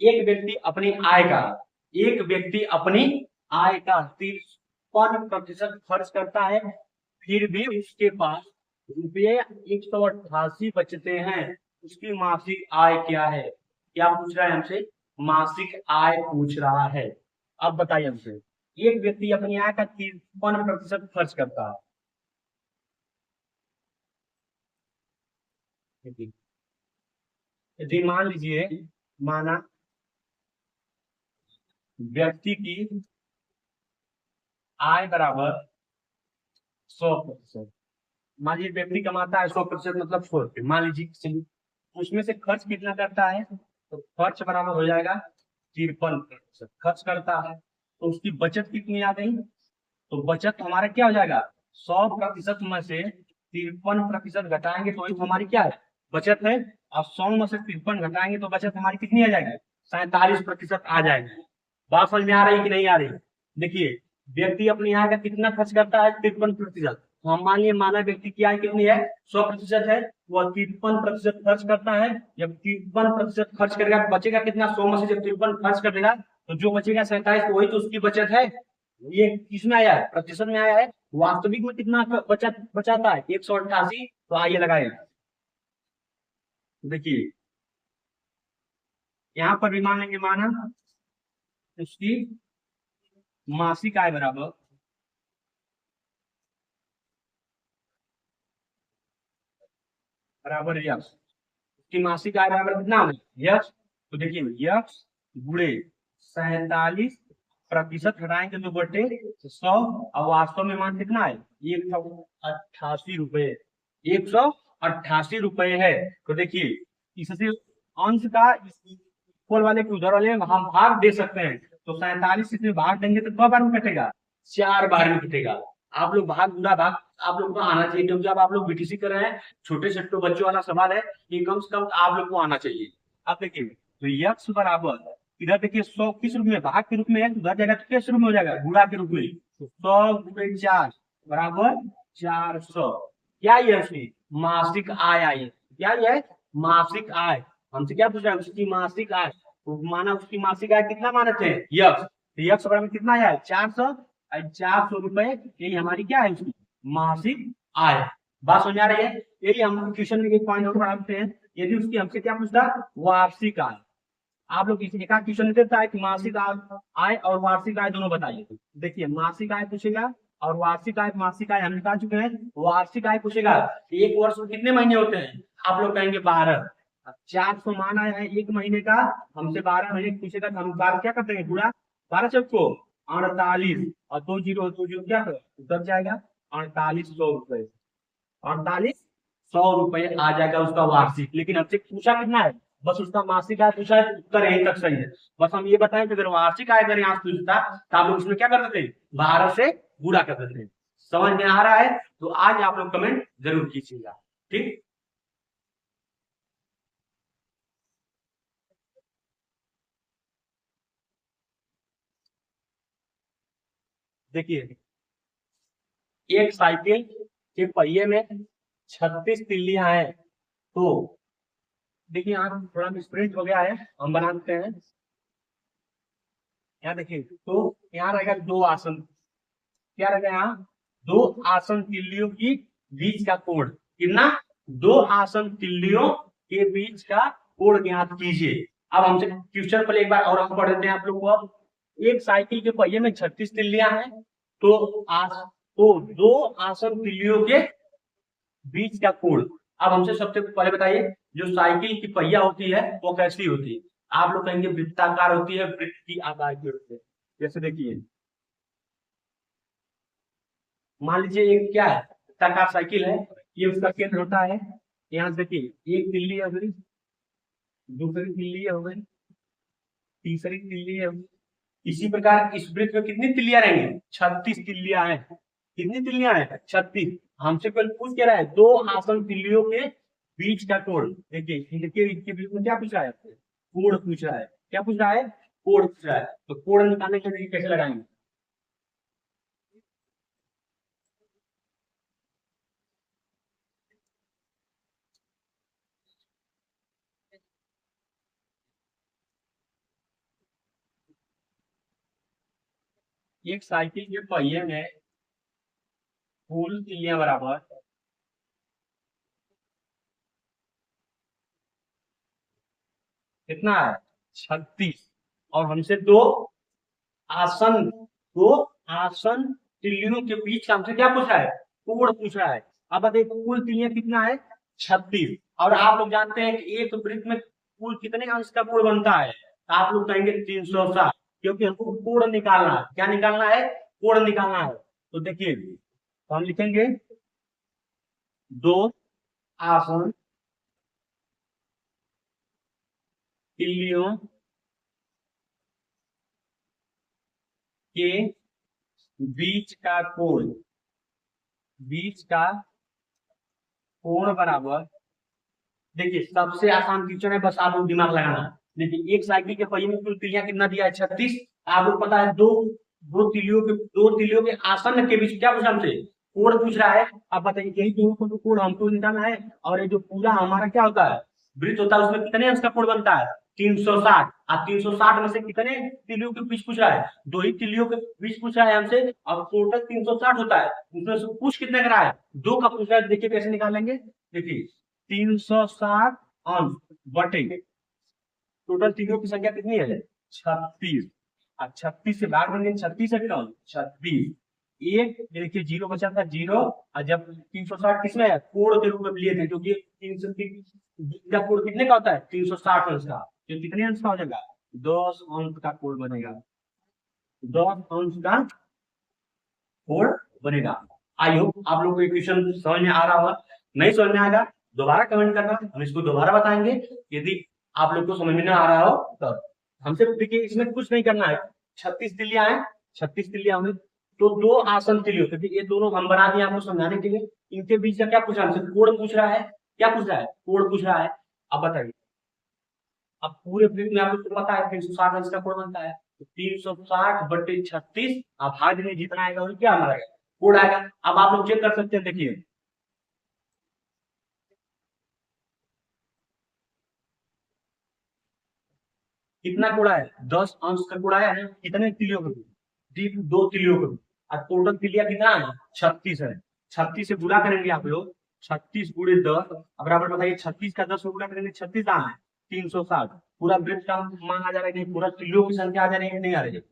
एक व्यक्ति अपनी आय का, एक व्यक्ति अपनी आय का 53% खर्च करता है, फिर भी उसके पास रुपये 188 बचते हैं, उसकी मासिक आय क्या है। क्या पूछ रहा है हमसे मासिक आय पूछ रहा है। अब बताइए हमसे एक व्यक्ति अपनी आय का 53% खर्च करता है। यदि मान लीजिए, माना व्यक्ति की आय बराबर 100%, मान लीजिए व्यक्ति कमाता है 100%, मतलब 100 रुपये मान लीजिए, चलिए उसमें से खर्च कितना करता है, तो खर्च बराबर हो जाएगा 53% खर्च करता है, तो उसकी बचत कितनी आ गई, तो बचत हमारा क्या हो जाएगा 100% में से 53% घटाएंगे तो वही तो हमारी क्या है बचत है। अब 100 में से 53 घटाएंगे तो बचत हमारी कितनी आ जाएगी 47% आ जाएगी। बात समझ में आ रही है कि नहीं आ रही। देखिए व्यक्ति अपनी आय का कितना खर्च करता है 53%, तो हम मान लिए माना व्यक्ति की आय कितनी है 100% है, वह 53% खर्च करता है। जब 53% खर्च करेगा बचेगा कितना 100 में से जब 53 खर्च कर देगा तो जो बचेगा 47, तो वही तो उसकी बचत है। ये किसमें आया है प्रतिशत में आया है। वास्तविक में कितना बचत बचाता है 188, तो आइए लगाए। देखिए यहाँ पर भी मान लेंगे, माना उसकी मासिक आय बराबर, बराबर यश, उसकी मासिक आय बराबर कितना है यश तो देखिए यक्स गुणे 47% हटाएंगे तो बटे 100, और वास्तव में मान कितना है 188 रुपए, 188 रुपए है। तो देखिए इससे अंश का इक्वल वाले के उधर वाले में हम भाग दे सकते हैं। तो 47 इसमें भाग देंगे तो 2 बार में कटेगा, 4 बार में कटेगा। आप लोग भाग बुरा भाग आप लोग को आना चाहिए, क्योंकि अब आप लोग बीटीसी कर रहे हैं, छोटे छोटे बच्चों वाला सवाल है, ये कम से कम आप लोग को आना चाहिए। आप देखिए तो यक्स बराबर इधर देखिए 100 किस रूप में, भाग के रूप में है, तो उधर जाएगा तो किस रूप में हो जाएगा, गुणा के रूप में। तो 100 गुणे 4 बराबर 400। क्या ये उसकी मासिक आय आई, क्या ये है मासिक आय। हमसे क्या पूछ रहा है, उसकी मासिक आय। तो माना उसकी मासिक आय कितना माने थे यक्स, तो यक्स बराबर कितना आया 400, 400 रुपए, यही हमारी क्या है उसकी मासिक आय। बात समझ आ रही है। यही हम क्वेश्चन में एक पॉइंट और पढ़ाते हैं, यदि उसकी हमसे क्या पूछता वार्षिक आय। आप लोग इस एक क्वेश्चन देता है कि मासिक आय और वार्षिक आय दोनों बताइए। देखिए मासिक आय पूछेगा और वार्षिक आय, मासिक आय हम निकाल चुके हैं, वार्षिक आय पूछेगा। एक वर्ष में कितने महीने होते हैं, आप लोग कहेंगे 12। 400 मान आया है एक महीने का, हमसे 12 महीने पूछेगा तो हम 12 क्या करते हैं पूरा 12 चौको 48 और 2 जीरो क्या उतर जाएगा 4800 रुपए, 4800 रुपए आ जाएगा उसका वार्षिक। लेकिन हमसे पूछा कितना है, बस उसका मासिक आय पूछा है, उत्तर यहीं तक सही है। बस हम ये बताएं कि अगर वार्षिक आय अगर यहाँ पूछता तो आप लोग उसमें क्या करते थे 12 से गुणा करते थे। समझ में आ रहा है तो आज आप लोग कमेंट जरूर कीजिएगा, ठीक। देखिए एक साइकिल के पहिए में 36 तिल्लियां हैं। तो देखिए यहाँ थोड़ा मिसप्रिंट हो गया है, हम बना देते हैं। यहाँ देखिए तो यहाँ रहेगा 2 आसन, क्या रहेगा यहाँ 2 आसन तिल्लियों की बीच का कोण कितना, 2 आसन तिल्लियों के बीच का कोण ज्ञात कीजिए। अब हमसे क्वेश्चन पर एक बार और हम पढ़ देते हैं आप लोग को। एक साइकिल के पहिए में 36 तिल्लियां हैं, तो 2 आसन तिल्लियों के बीच का कोण। अब हमसे सबसे पहले बताइए जो साइकिल की पहिया होती है वो कैसी होती है, आप लोग कहेंगे वृत्ताकार होती है, वृत्त की आकार की होती है। जैसे देखिए मान लीजिए ये क्या है वृत्ताकार साइकिल है, ये उसका केंद्र होता है। यहाँ देखिए एक तिल्ली हो गई, दूसरी तिल्ली हो गई, तीसरी तिल्ली हो गई। इसी प्रकार इस वृत्त में कितनी तिल्लियां रहेंगी 36 तिल्लियां हैं। कितनी तिल्लियां हैं 36। हमसे पहले पूछ क्या रहा है 2 आसन तिल्लियों के बीच का कोण। देखिए इनके बीच में क्या पूछ रहा है, कोण पूछ रहा है। क्या पूछ रहा है, कोण पूछ रहा है। तो कोण निकालने के लिए कैसे लगाएंगे, एक साइकिल के पहिए में कुल तिल्लियां बराबर कितना है 36, और हमसे आसन दो आसन तिल्लियों के बीच का हमसे क्या पूछा है कोण पूछ रहा है। अब बताइए कुल तिल्लियां कितना है 36, और आप लोग जानते हैं कि एक वृत्त में कुल कितने अंश का कोण बनता है, आप लोग कहेंगे 360, क्योंकि हमको कोण निकालना है। क्या निकालना है, कोण निकालना है। तो देखिए तो हम लिखेंगे 2 आसन तिल्लियों के बीच का कोण, बीच का कोण बराबर। देखिए सबसे आसान क्वेश्चन है, बस आप लोग दिमाग लगाना। देखिए एक साइकिल के पहिए में कुल तिल्लियां कितना दिया है 36, आपको पता है दो तिल्लियों के आसन के बीच क्या पूछा हमसे कोण पूछ रहा है। अब बताइए यही दोनों को कोण हमको निकालना है, और ये जो पूरा हमारा क्या होता है वृत्त होता है उसमें कितने अंश का कोण बनता है 360। और 360 में से कितने तिल्लियों के बीच पूछ रहा है, 2 ही तिल्लियों के बीच पूछ रहा है हमसे, और टोटल 360 होता है, उसमें से पूछ कितने का है 2 का पूछ रहा है। देखिए कैसे निकालेंगे, देखिए 360 अंश बटे टोटल तिल्लियों की संख्या कितनी है 36, और 36 से भाग देंगे 36 है कौन 36, एक देखिए जीरो बचा था जीरो, और जब 360 किसमें है कोण के रूप में लिए थे, क्योंकि 330 का कोण कितने का होता है 360 अंश का, तो कितने अंश का हो जाएगा, 10 अंश का कोण बनेगा, 10 अंश का कोण बनेगा। आई होप आप लोग को क्वेश्चन समझ में आ रहा होगा। नहीं समझ में आएगा दोबारा कमेंट करना, हम इसको दोबारा बताएंगे। यदि आप लोग को समझ में ना आ रहा हो तो हमसे देखिए, इसमें कुछ नहीं करना है। 36 तिलियां हैं, 36 तिलियां में तो 2 आसन तिलियों, क्योंकि ये दोनों हम बना दिए आपको समझाने के लिए। इनके बीच का क्या पूछ रहा है हमसे, कोण पूछ रहा है। क्या पूछ रहा है, कोण पूछ रहा है। अब बताइए, अब पूरे वृत्त में आपको पता है 360 अंश का कोण बनता है, तो 360 बटे 36, अब भाग में जितना आएगा वो क्या हमारा कोण आएगा। अब आप लोग चेक कर सकते हैं, देखिए कितना कोड़ा है, 10 अंश का कोड़ा है। कितने तिलियों का, 2 तिलियों का। और टोटल तिलिया कितना है, 36 है। 36 से गुणा करेंगे आप लोग, 36 गुणे 10 बराबर, बताइए 36 का 10 से गुणा करेंगे, 36 दाम है 360। पूरा वृत्त का मान आ जा रहा है, पूरा तिलियों की संख्या आ जा रही है, नहीं आ रही है।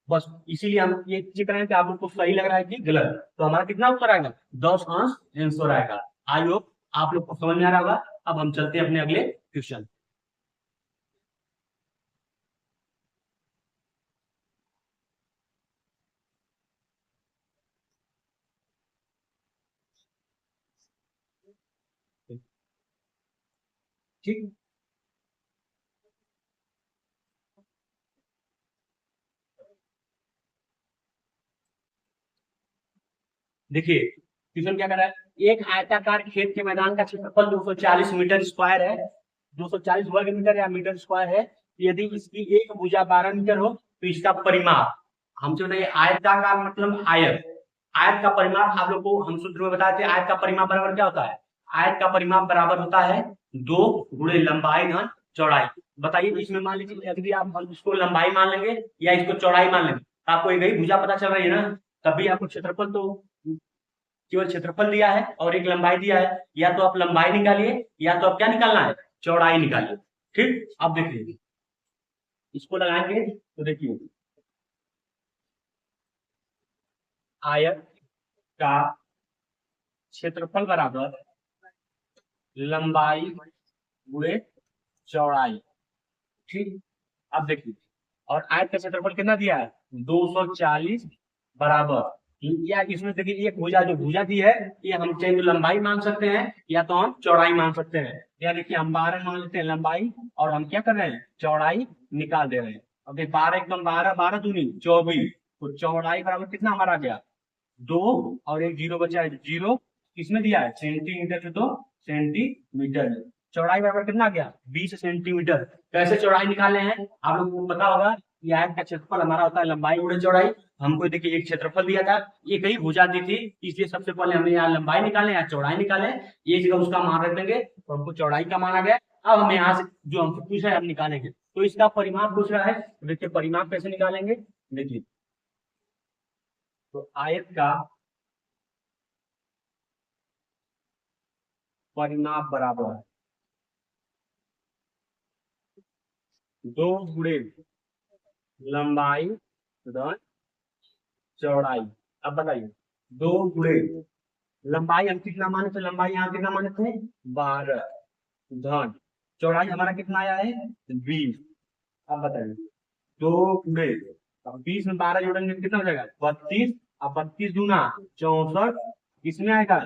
बस इसीलिए हम ये चेक करें कि आप लोग को सही लग रहा है कि गलत। तो हमारा कितना उत्तर आएगा, 10 अंश आंसर आएगा। आई होप आप लोग को समझ में आ रहा होगा। अब हम चलते हैं अपने अगले क्वेश्चन। ठीक, देखिए क्वेश्चन क्या कर रहा है, एक आयताकार खेत के मैदान का क्षेत्रफल 240 मीटर स्क्वायर है, 240 वर्ग मीटर या मीटर स्क्वायर है। यदि इसकी एक भुजा 12 मीटर हो तो इसका परिमाप, हमसे बताइए आयताकार मतलब आयत, आयत का परिमाप आप लोग को हम सूत्र में बताते हैं। आयत का परिमाप बराबर क्या होता है, आयत का परिमाप बराबर होता है 2 गुणे लंबाई धन चौड़ाई। बताइए इसमें मान लीजिए यदि आप इसको लंबाई मान लेंगे या इसको चौड़ाई मान लेंगे, आपको एक भुजा पता चल रही है ना, तभी आपको क्षेत्रफल तो केवल क्षेत्रफल दिया है और एक लंबाई दिया है, या तो आप लंबाई निकालिए या तो आप क्या निकालना है, चौड़ाई निकालिए। ठीक, अब देखिए इसको लगाएंगे तो देखिए आयत का क्षेत्रफल बराबर लंबाई गुणे चौड़ाई। ठीक, अब देखिए और आयत का क्षेत्रफल कितना दिया है, 240 बराबर, या इसमें देखिए एक भुजा जो भुजा दी है, ये हम चाहे तो लंबाई मान सकते हैं या तो हम चौड़ाई मान सकते हैं। या देखिए हम 12 मान लेते हैं लंबाई, और हम क्या कर रहे हैं, चौड़ाई निकाल दे रहे हैं। अब 12 एकदम 12, 12 दूनी 24, तो चौड़ाई बराबर कितना हमारा आ गया 2, और एक जीरो बचा है, जीरो किसमें दिया है, सेंटीमीटर से, तो सेंटीमीटर में। चौड़ाई बराबर कितना आ गया 20 सेंटीमीटर। कैसे चौड़ाई निकाले हैं आप लोगों को पता होगा, कि आयत का क्षेत्रफल हमारा होता है लंबाई गुणे चौड़ाई। हमको देखिए एक क्षेत्रफल दिया था, एक ही भुजा दी थी, इसलिए सबसे पहले हमने यहाँ लंबाई निकाले या चौड़ाई निकाले, ये जगह उसका मान रख देंगे तो हमको चौड़ाई का मान आ गया। अब हम यहाँ से जो हमसे पूछ रहा है हम निकालेंगे, तो इसका परिमाप पूछ रहा है, देखिए परिमाप कैसे निकालेंगे, देखिए तो आयत का परिमाप बराबर 2 गुणे लंबाई धन चौड़ाई। अब बताइए 2 गुणे लंबाई हम कितना माने थे, लंबाई यहाँ कितना माने थे 12, धन चौड़ाई हमारा कितना आया है 20। अब बताइए 2 गुणे 20 में 12 जोड़ेंगे कितना हो जाएगा 32, अब 32 दूना 64, किसमें आएगा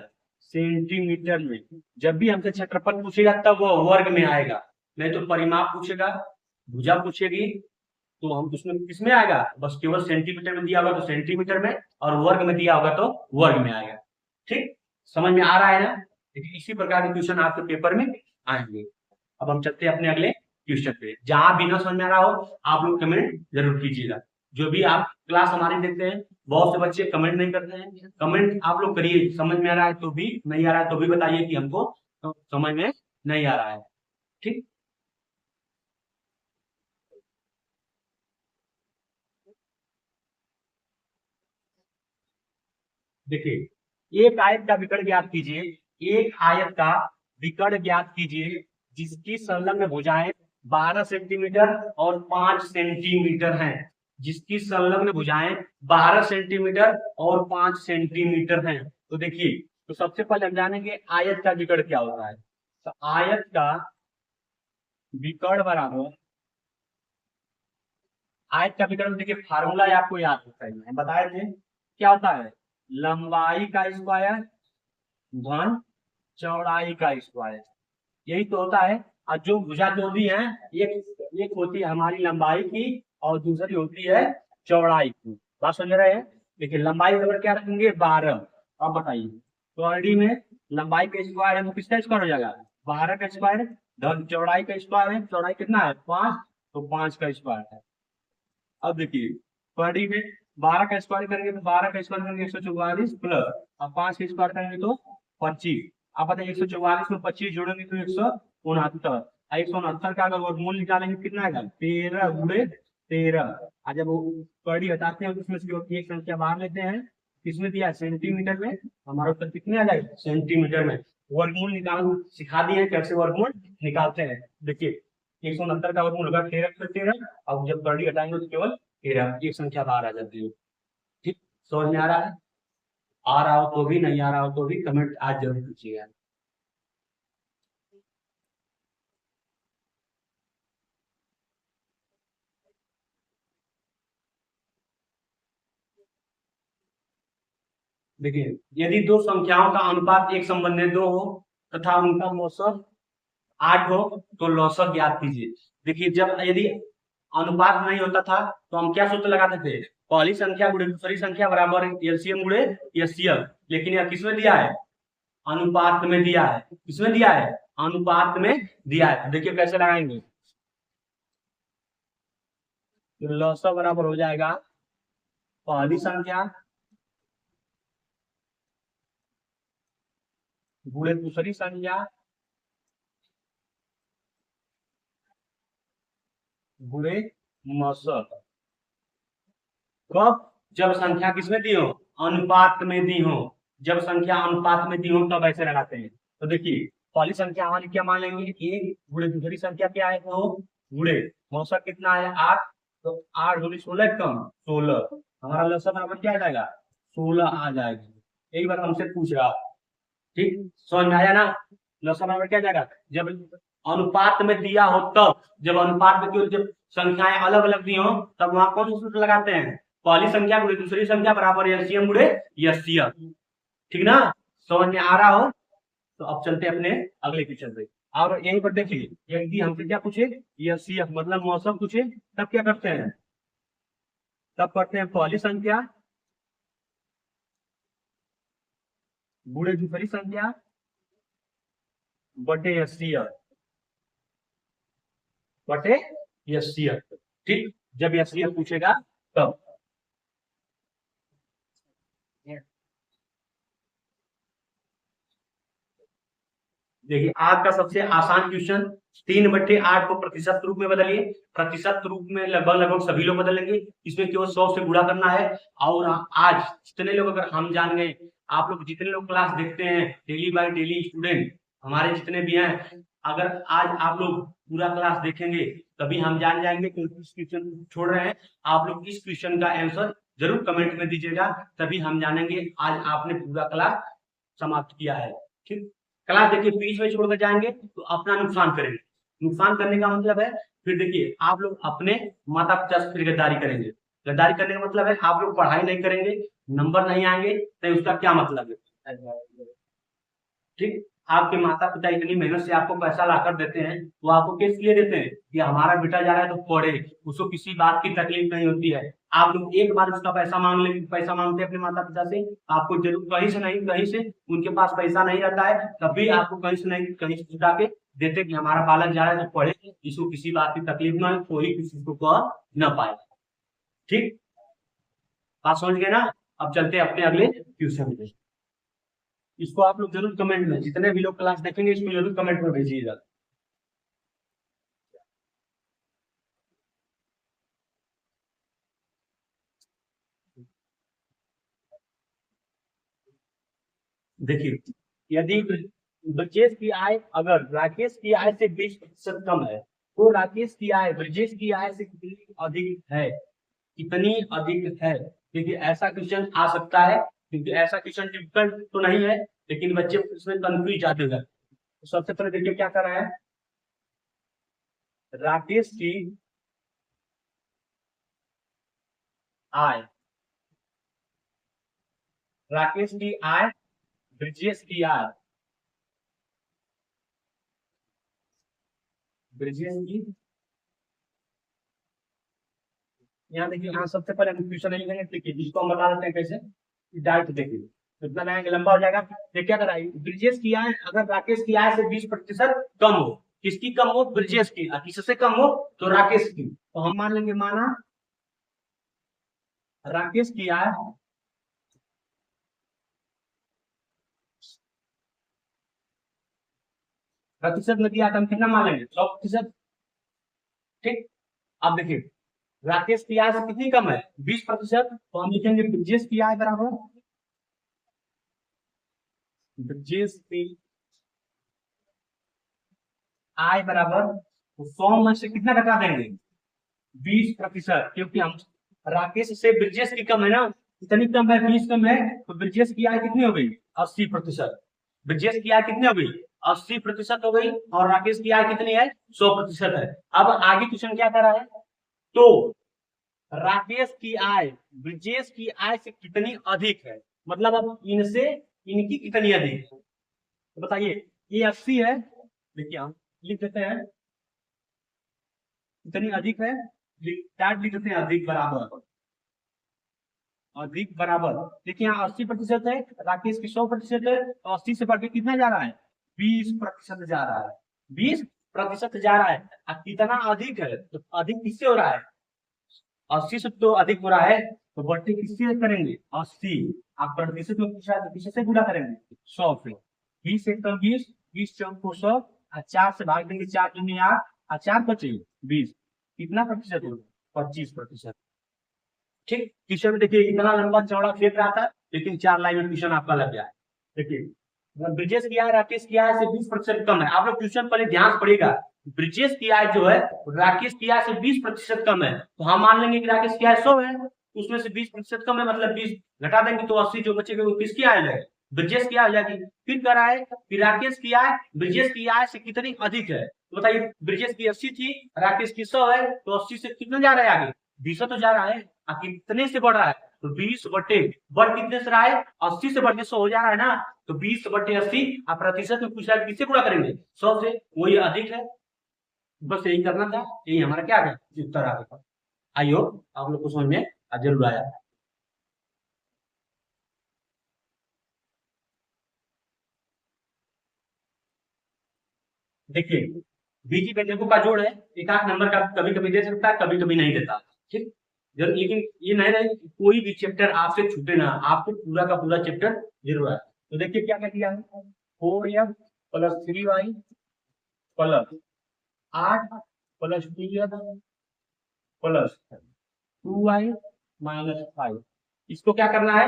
सेंटीमीटर में। जब भी हमसे क्षेत्रफल पूछेगा तब वो वर्ग में आएगा, नहीं तो परिमाप पूछेगा, भुजा पूछेगी तो हम उसमें किसमें आएगा, बस केवल सेंटीमीटर में दिया होगा तो सेंटीमीटर में, और वर्ग में दिया होगा तो वर्ग में आएगा। ठीक, समझ में आ रहा है ना। देखिए इसी प्रकार के क्वेश्चन आपके पेपर में आएंगे। अब हम चलते हैं अपने अगले क्वेश्चन पे। जहां भी ना समझ में आ रहा हो आप लोग कमेंट जरूर कीजिएगा। जो भी आप क्लास हमारी देखते हैं, बहुत से बच्चे कमेंट नहीं करते हैं, कमेंट आप लोग करिए। समझ में आ रहा है तो भी, नहीं आ रहा है तो भी बताइए कि हमको तो समझ में नहीं आ रहा है। ठीक, देखिए एक आयत का विकर्ण ज्ञात कीजिए, एक आयत का विकर्ण ज्ञात कीजिए जिसकी संलग्न भुजाएं 12 सेंटीमीटर और 5 सेंटीमीटर हैं, जिसकी संलग्न भुजाएं 12 सेंटीमीटर और 5 सेंटीमीटर हैं। तो देखिए तो सबसे पहले हम जानेंगे आयत का विकर्ण क्या होता है। तो आयत का विकर्ण बराबर आयत का विकर्ण देखिए फार्मूला आपको याद होता है, बताए थे क्या होता है, लंबाई का स्क्वायर धन चौड़ाई का स्क्वायर, यही तो होता है। और जो भुजा जो भी है, एक होती है हमारी लंबाई की और दूसरी होती है चौड़ाई की। बात समझ रहे हैं। देखिए लंबाई बराबर क्या रखेंगे 12। अब बताइए चौड़ी में लंबाई का स्क्वायर है तो किसका स्क्वायर हो जाएगा 12 का स्क्वायर, धन चौड़ाई का स्क्वायर है, चौड़ाई कितना है 5, तो 5 का स्क्वायर है। अब देखिए चौड़ी में 12 का स्क्वायर करेंगे तो 12 का स्क्वायर करेंगे 144 प्लस, अब 5 का स्क्वायर करेंगे तो 25। आप बताइए 144 में 25 जोड़ेंगे तो 169, 169 का अगर वर्गमूल निकालेंगे कितना आएगा 13 गुणे 13। और जब वो कड़ी हटाते हैं तो उसमें से एक संख्या बाहर लेते हैं, किसमें दिया सेंटीमीटर में, हमारा उत्तर कितने आ जाएगा सेंटीमीटर में। वर्गमूल निकाल सिखा दिए हैं कैसे वर्गमूल निकालते हैं। देखिए 169 का वर्गमूल होगा 13 से 13, और जब कड़ी हटाएंगे तो केवल 13, एक संख्या बाहर आ जाती है। ठीक, समझ में आ रहा है। आ रहा हो तो भी, नहीं आ रहा हो तो भी कमेंट आज जरूर कीजिएगा। देखिए यदि दो संख्याओं का अनुपात एक संबंधी दो हो तथा उनका मौसम 8 हो तो लौसक ज्ञात कीजिए। देखिए जब यदि अनुपात नहीं होता था तो हम क्या सूत्र लगाते थे, पहली संख्या गुणे दूसरी संख्या बराबर एलसीएम गुणे एचसीएफ, लेकिन यह किसमें दिया है अनुपात में दिया है, किसमें दिया है अनुपात में दिया है। तो देखिए कैसे लगाएंगे, तो लौसक बराबर हो जाएगा पहली संख्या गुणे दूसरी संख्या गुणे मौसक। कब, जब संख्या किसमें दी हो अनुपात में दी हो, जब संख्या अनुपात में दी हो तब ऐसे लगाते हैं। तो देखिए पहली संख्या हमारी क्या मान लेंगे 1 गुणे दूसरी संख्या क्या है 2 गुणे मौसक कितना है 8, तो 8 गुणे 16 कम 16, हमारा लसक बराबर क्या आ जाएगा 16 आ जाएगा। एक बार हमसे पूछ रहा, ठीक समझ में आया ना। लसक बराबर क्या आ जाएगा, जब अनुपात में दिया हो तब, जब अनुपात में क्यों, जब संख्याएं अलग अलग दी हो तब वहां कौन सा सूत्र लगाते हैं, पहली संख्या गुणे दूसरी संख्या बराबर एलसीएम गुणे एचसीएफ। ठीक ना, समझ में आ रहा हो। तो अब चलते हैं अपने अगले क्वेश्चन पे। और यहीं पर देखिए यदि हमसे क्या पूछे एचसीएफ मतलब मौसम पूछे, तब क्या करते हैं, तब करते हैं पहली संख्या गुणे दूसरी संख्या बटे एचसीएफ बटे एचसीएफ। ठीक, जब एचसीएफ पूछेगा तब। देखिए आज का सबसे आसान क्वेश्चन, 3/8 को प्रतिशत रूप में बदलिए। प्रतिशत रूप में लगभग लगभग सभी लोग बदलेंगे, इसमें केवल 100 से गुणा करना है। और आज जितने लोग, अगर हम जान गए, आप लोग जितने लोग क्लास देखते हैं डेली बाय डेली स्टूडेंट हमारे जितने भी हैं, अगर आज आप लोग पूरा क्लास देखेंगे तभी हम जान जाएंगे कि इस क्वेश्चन छोड़ रहे हैं। आप लोग इस क्वेश्चन का आंसर जरूर कमेंट में दीजिएगा, तभी हम जानेंगे आज आपने पूरा क्लास समाप्त किया है। ठीक, क्लास देखिए बीच में छोड़कर जाएंगे तो अपना नुकसान करेंगे। नुकसान करने का मतलब है, फिर देखिए आप लोग अपने माता पिता से फिर गद्दारी करेंगे। गद्दारी करने का मतलब है आप लोग पढ़ाई नहीं करेंगे, नंबर नहीं आएंगे, तो उसका क्या मतलब है। ठीक, आपके माता पिता इतनी मेहनत से आपको पैसा लाकर देते हैं, वो आपको किस लिए देते हैं कि हमारा बेटा जा रहा है तो पढ़े, उसको किसी बात की तकलीफ नहीं होती है। आप लोग एक बार उसका पैसा मांग ले, पैसा मांगते हैं अपने माता पिता से, आपको जरूर कहीं से नहीं कहीं से उनके पास पैसा नहीं रहता है, तभी आपको कहीं से नहीं कहीं से जुटा के देते कि हमारा बालक जा रहा है तो पढ़े, इसको किसी बात की तकलीफ ना हो, कोई किसी को कह न पाए। ठीक, बात समझ गए ना। अब चलते हैं अपने अगले क्वेश्चन में। इसको आप लोग जरूर कमेंट में, जितने भी लोग क्लास देखेंगे इसको जरूर कमेंट में भेजिएगा। देखिए यदि ब्रजेश की आय अगर राकेश की आय से 20% कम है, तो राकेश की आय ब्रजेश की आय से कितनी अधिक है, कितनी अधिक है। क्योंकि ऐसा क्वेश्चन आ सकता है, क्योंकि ऐसा क्वेश्चन डिफिकल्ट तो नहीं है, लेकिन बच्चे इसमें कंफ्यूज जाते हैं। तो सबसे पहले देखिए क्या कर रहा है, राकेश की आय, राकेश की आय, ब्रिजेश की आय, ब्रिजेश की, यहाँ देखिए, यहाँ सबसे पहले हम क्वेश्चन नहीं लेंगे, देखिए जिसको हम बता देते हैं कैसे, डायरेक्ट देखिए तो इतना लाएंगे लंबा हो जाएगा। देखिए क्या कराइए, ब्रिजेश की आय अगर राकेश की आय से 20% कम हो, किसकी कम हो, ब्रिजेश की, और किससे कम हो तो राकेश की, तो हम मान लेंगे, माना राकेश की आय प्रतिशत में दिया, तो हम कितना मान लेंगे, 100%। ठीक, अब देखिए राकेश की आय से कितनी कम है, 20%, तो हम लिखेंगे ब्रिजेश की आय बराबर, ब्रिजेश की आय बराबर, तो 100 में से कितना घटा देंगे, 20%, क्योंकि हम राकेश से ब्रिजेश की कम है ना, कितनी कम है, 20 कम है, तो ब्रिजेश की आय कितनी हो गई, 80%। ब्रिजेश की आय कितनी हो गई, 80% हो गई, और राकेश की आय कितनी है, 100% है। अब आगे क्वेश्चन क्या कर रहा है, तो राकेश की आय ब्रिजेश की आय से कितनी अधिक है, मतलब अब इनसे इनकी कितनी अधिक है, तो बताइए, ये 80 है, देखिए हम लिख देते हैं कितनी अधिक है, लिख देते हैं अधिक बराबर, अधिक बराबर, देखिए यहाँ 80% है, राकेश की 100% है, तो 80 से बढ़ के कितना जा रहा है, 20% जा रहा है, 20% जा रहा है। अब कितना अधिक है, तो अधिक किससे हो रहा है, 80 से तो अधिक हो रहा है, तो बढ़ती किससे करेंगे, 80, आप प्रतिशत में किससे गुणा करेंगे, 100 से, 20 एक 20, 20 चौक को 100, और 4 से भाग देंगे, 4 दूनी 8, और 4 बचे 20, कितना प्रतिशत होगा, 25%। ठीक, क्वेश्चन में देखिए इतना लंबा चौड़ा फेंक रहा था, लेकिन 4 लाइन में क्वेश्चन आपका लग गया है। देखिए ब्रिजेश की आय राकेश की आय से 20% कम है, आप लोग क्वेश्चन पहले ध्यान से पढ़िएगा, ब्रिजेश की आय जो है राकेश की आय से 20% कम है, तो हम मान लेंगे कि राकेश की आय 100 है, उसमें से 20% कम है, मतलब 20 घटा देंगे तो 80 जो बचेगा वो किसकी आय है, ब्रिजेश की आय हो जाएगी। फिर कह रहा है कि राकेश की आय ब्रिजेश की आय से कितनी अधिक है, तो बताइए ब्रिजेश की 80 थी, राकेश की 100 है, तो 80 से कितना जा रहा है आगे, 20 तो जा रहा है, कितने से बढ़ रहा है, तो 20 बटे, बढ़ कितने से रहा है, 80 से बढ़ के 100 हो जा रहा है ना, तो 20 बटे 80, आप प्रतिशत में पूछा है किससे गुणा करेंगे, 100 से, वही अधिक है, बस यही करना था, यही हमारा क्या है उत्तर आ गया। आई होप आप लोग को समझ में जरूर आया। देखिए बीजी व्यंजकों का जोड़ है, एक आध नंबर का कभी कभी दे सकता है, कभी कभी नहीं देता, ठीक, लेकिन ये नहीं रहे कि कोई भी चैप्टर आपसे छूटे ना, आपको पूरा का पूरा चैप्टर जरूर आए। तो देखिए क्या क्या किया है, 4x plus 3y plus 8 plus 2x plus 2y minus 5, इसको क्या करना है,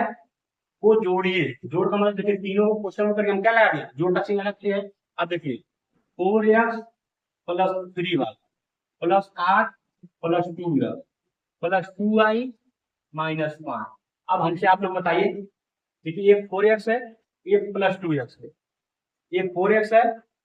वो जोड़िए, जोड़ का मतलब देखिए तीनों को क्वेश्चन में करके हम क्या लगा दिया, जोड़ का चिन्ह अलग से है। अब देखिए 4x plus 3y plus 8 plus 2x plus 2y minus 5। अब हमसे आप लोग बताइए, देखिए ये 4x है, ये प्लस 2x है, ये 4x है,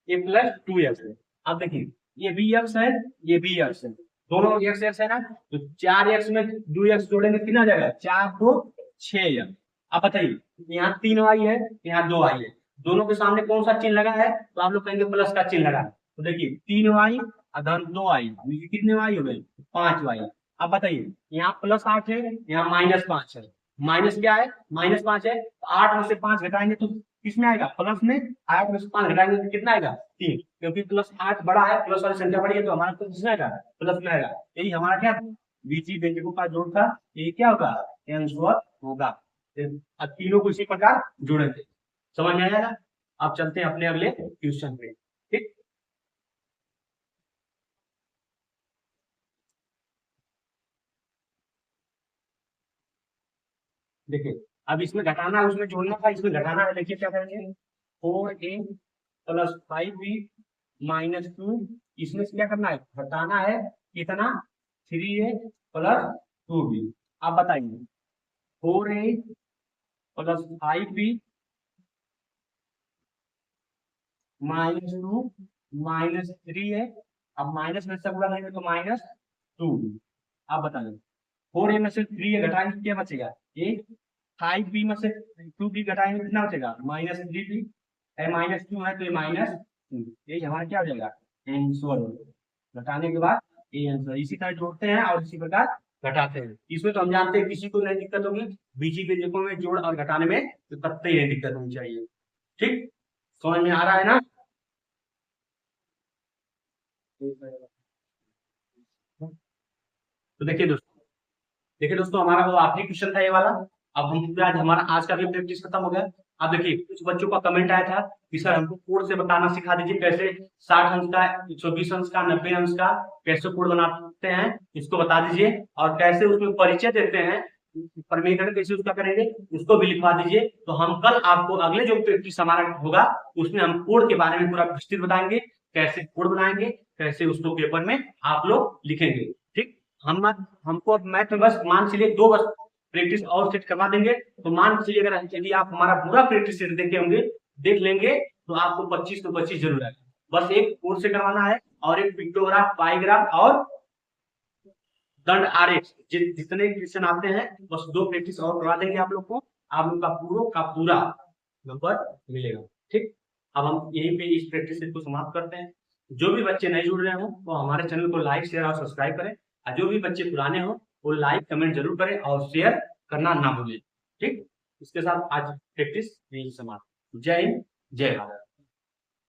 ये प्लस 2x है। अब देखिए ये भी x है, ये भी x है, दोनों x x है ना, तो 4x में 2x जोड़ेंगे कितना आ जाएगा, 4 2 6x। अब बताइए यहाँ 3y है, यहाँ 2y है, दोनों के सामने कौन सा चिन्ह लगा है, तो आप लोग कहेंगे प्लस का चिन्ह लगा है, तो देखिए 3y अधर 2y, कितने y हो गए, 5y। अब बताइए यहाँ प्लस 8 है, यहाँ माइनस 5 है, माइनस क्या है, माइनस 5 है, तो 8 में से 5 घटाएंगे तो किसमें आएगा, प्लस में, 8 में से 5 घटाएंगे तो कितना आएगा, 3, क्योंकि प्लस 8 बड़ा है, प्लस वाली संख्या बड़ी है, तो हमारा तो किसमें आएगा, प्लस में आएगा। यही हमारा क्या बीजी व्यंजकों का जोड़ था, ये क्या होगा, आंसर होगा। अब तीनों को इसी प्रकार जोड़ेंगे, समझ में आएगा। अब चलते हैं अपने अगले क्वेश्चन पे, ठीक। देखिए अब इसमें घटाना है, उसमें जोड़ना था, इसमें घटाना है, देखिए क्या करेंगे, 4a प्लस 5b माइनस 2, इसमें से क्या करना है, घटाना है, कितना, 3a प्लस 2b। आप बताइए 4a plus 5b minus 2 minus 3a, अब माइनस में से गुणा करेंगे तो माइनस 2b। आप बताइए 4a में से 3a घटाएंगे क्या बचेगा a, 5b में से 2b घटाएंगे कितना बचेगा -3b, -2 है तो ये -2, ये हमारा क्या हो जाएगा आंसर, घटाने के बाद ये आंसर। इसी तरह जोड़ते हैं और इसी प्रकार घटाते हैं। इसमें तो हम जानते हैं किसी को नहीं दिक्कत होगी, बीजी व्यंजकों में जोड़ और घटाने में तो कतई नहीं दिक्कत होनी चाहिए। ठीक, समझ में आ रहा है ना? तो देखिए दोस्तों हमारा वो आखिरी क्वेश्चन था ये वाला। अब हम आज हमारा आज का भी प्रैक्टिस खत्म हो गया। अब देखिए कुछ बच्चों का कमेंट आया था कि सर हमको कोड से बताना सिखा दीजिए, कैसे 60 अंश का, 120 अंश का, 90 अंश का कैसे कोड बनाते हैं इसको बता दीजिए, और कैसे उसमें परिचय देते हैं परमीकरण कैसे उसका करेंगे उसको भी लिखवा दीजिए। तो हम कल आपको अगले जो प्रैक्टिस हमारा होगा उसमें हम कोड के बारे में पूरा विस्तृत बताएंगे, कैसे कोड बनाएंगे, कैसे उसको पेपर में आप लोग लिखेंगे। ठीक, हमको अब मैथ में बस मान चलिए 2 बस प्रैक्टिस और सेट करवा देंगे। तो मान चलिए अगर यदि आप हमारा पूरा प्रैक्टिस सेट देख लेंगे तो आपको 25 तो 25 जरूर आएगा। बस एक कोड से करवाना है और एक पिक्टोग्राफ, पाईग्राफ और दंड आरेख जितने क्वेश्चन आते हैं बस 2 प्रैक्टिस और करवा देंगे आप लोग को, आप लोग का पूरा नंबर मिलेगा। ठीक, अब हम यहीं पे इस प्रैक्टिस को समाप्त करते हैं। जो भी बच्चे नहीं जुड़ रहे हो वो हमारे चैनल को लाइक, शेयर और सब्सक्राइब करें, और जो भी बच्चे पुराने हो वो लाइक, कमेंट जरूर करें और शेयर करना ना भूलें। ठीक, इसके साथ आज प्रैक्टिस यही समाप्त। जय हिंद, जय भारत।